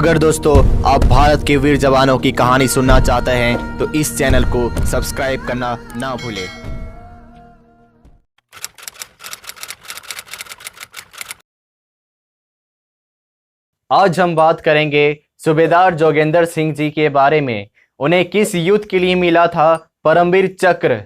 अगर दोस्तों आप भारत के वीर जवानों की कहानी सुनना चाहते हैं तो इस चैनल को सब्सक्राइब करना ना भूलें। आज हम बात करेंगे सूबेदार जोगेंद्र सिंह जी के बारे में। उन्हें किस युद्ध के लिए मिला था परमवीर चक्र?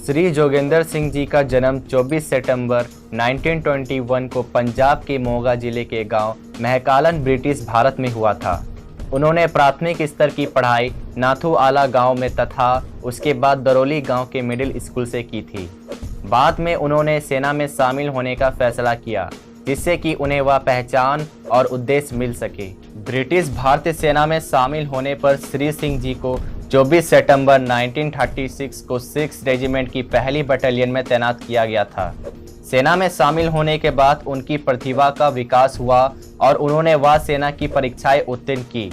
श्री जोगेंद्र सिंह जी का जन्म 24 सितंबर 1921 को पंजाब के मोगा जिले के गांव महकालन ब्रिटिश भारत में हुआ था। उन्होंने प्राथमिक स्तर की पढ़ाई नाथू आला गांव में तथा उसके बाद दरोली गांव के मिडिल स्कूल से की थी। बाद में उन्होंने सेना में शामिल होने का फैसला किया, जिससे कि उन्हें वह पहचान और उद्देश्य मिल सके। ब्रिटिश भारतीय सेना में शामिल होने पर श्री सिंह जी को 24 सितंबर 1936 को 6 रेजिमेंट की पहली बटालियन में तैनात किया गया था। सेना में शामिल होने के बाद उनकी प्रतिभा का विकास हुआ और उन्होंने वायु सेना की परीक्षाएं उत्तीर्ण की।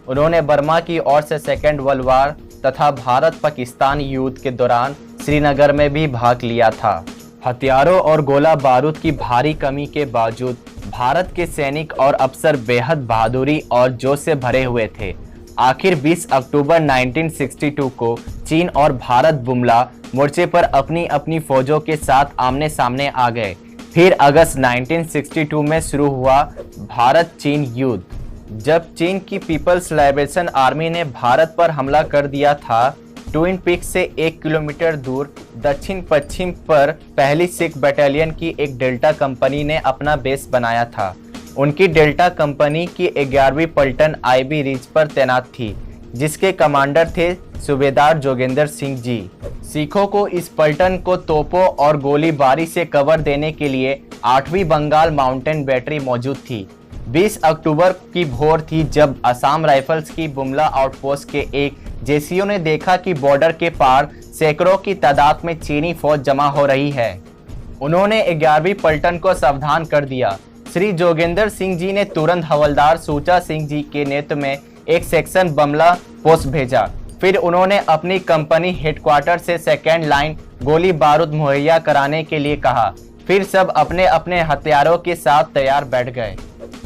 उन्होंने बर्मा की ओर से सेकेंड वर्ल्ड वॉर तथा भारत पाकिस्तान युद्ध के दौरान श्रीनगर में भी भाग लिया था। हथियारों और गोला बारूद की भारी कमी के बावजूद भारत के सैनिक और अफसर बेहद बहादुरी और जोश से भरे हुए थे। आखिर 20 अक्टूबर 1962 को चीन और भारत बुमला मोर्चे पर अपनी अपनी फौजों के साथ आमने सामने आ गए। फिर अगस्त 1962 में शुरू हुआ भारत चीन युद्ध, जब चीन की पीपल्स लिबरेशन आर्मी ने भारत पर हमला कर दिया था। ट्विन पीक्स से 1 किलोमीटर दूर दक्षिण पश्चिम पर पहली सिख बटालियन की एक डेल्टा कंपनी ने अपना बेस बनाया था। उनकी डेल्टा कंपनी की 11वीं पलटन आईबी रिज पर तैनात थी, जिसके कमांडर थे सूबेदार जोगेंद्र सिंह जी। सिखों को इस पलटन को तोपों और गोलीबारी से कवर देने के लिए 8वीं बंगाल माउंटेन बैटरी मौजूद थी। 20 अक्टूबर की भोर थी जब असम राइफल्स की बुमला आउटपोस्ट के एक जेसीओ ने देखा कि बॉर्डर के पार सैकड़ों की तादाद में चीनी फौज जमा हो रही है। उन्होंने 11वीं पलटन को सावधान कर दिया। श्री जोगेंद्र सिंह जी ने तुरंत हवलदार सूचा सिंह जी के नेतृत्व में एक सेक्शन बमला पोस्ट भेजा। फिर उन्होंने अपनी कंपनी हेडक्वार्टर से सेकेंड लाइन गोली बारूद मुहैया कराने के लिए कहा। फिर सब अपने अपने हथियारों के साथ तैयार बैठ गए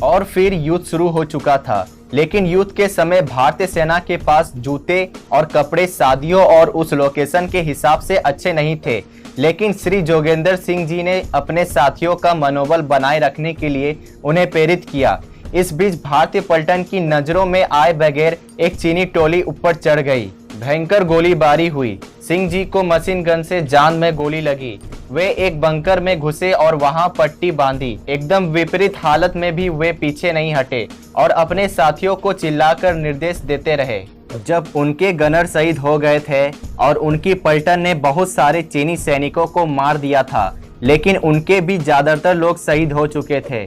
और फिर युद्ध शुरू हो चुका था। लेकिन युद्ध के समय भारतीय सेना के पास जूते और कपड़े शादियों और उस लोकेशन के हिसाब से अच्छे नहीं थे। लेकिन श्री जोगेंद्र सिंह जी ने अपने साथियों का मनोबल बनाए रखने के लिए उन्हें प्रेरित किया। इस बीच भारतीय पलटन की नजरों में आए बगैर एक चीनी टोली ऊपर चढ़ गई। भयंकर गोलीबारी हुई। सिंह जी को मशीन गन से जान में गोली लगी। वे एक बंकर में घुसे और वहां पट्टी बांधी। एकदम विपरीत हालत में भी वे पीछे नहीं हटे और अपने साथियों को चिल्लाकर निर्देश देते रहे। जब उनके गनर शहीद हो गए थे और उनकी पलटन ने बहुत सारे चीनी सैनिकों को मार दिया था, लेकिन उनके भी ज्यादातर लोग शहीद हो चुके थे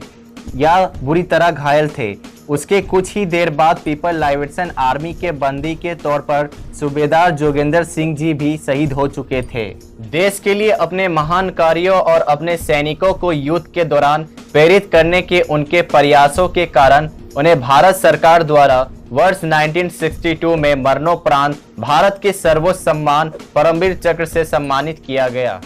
या बुरी तरह घायल थे। उसके कुछ ही देर बाद पीपल लिबरेशन आर्मी के बंदी के तौर पर सूबेदार जोगेंद्र सिंह जी भी शहीद हो चुके थे। देश के लिए अपने महान कार्यों और अपने सैनिकों को युद्ध के दौरान प्रेरित करने के उनके प्रयासों के कारण उन्हें भारत सरकार द्वारा वर्ष 1962 में मरणोपरांत भारत के सर्वोच्च सम्मान परमवीर चक्र से सम्मानित किया गया।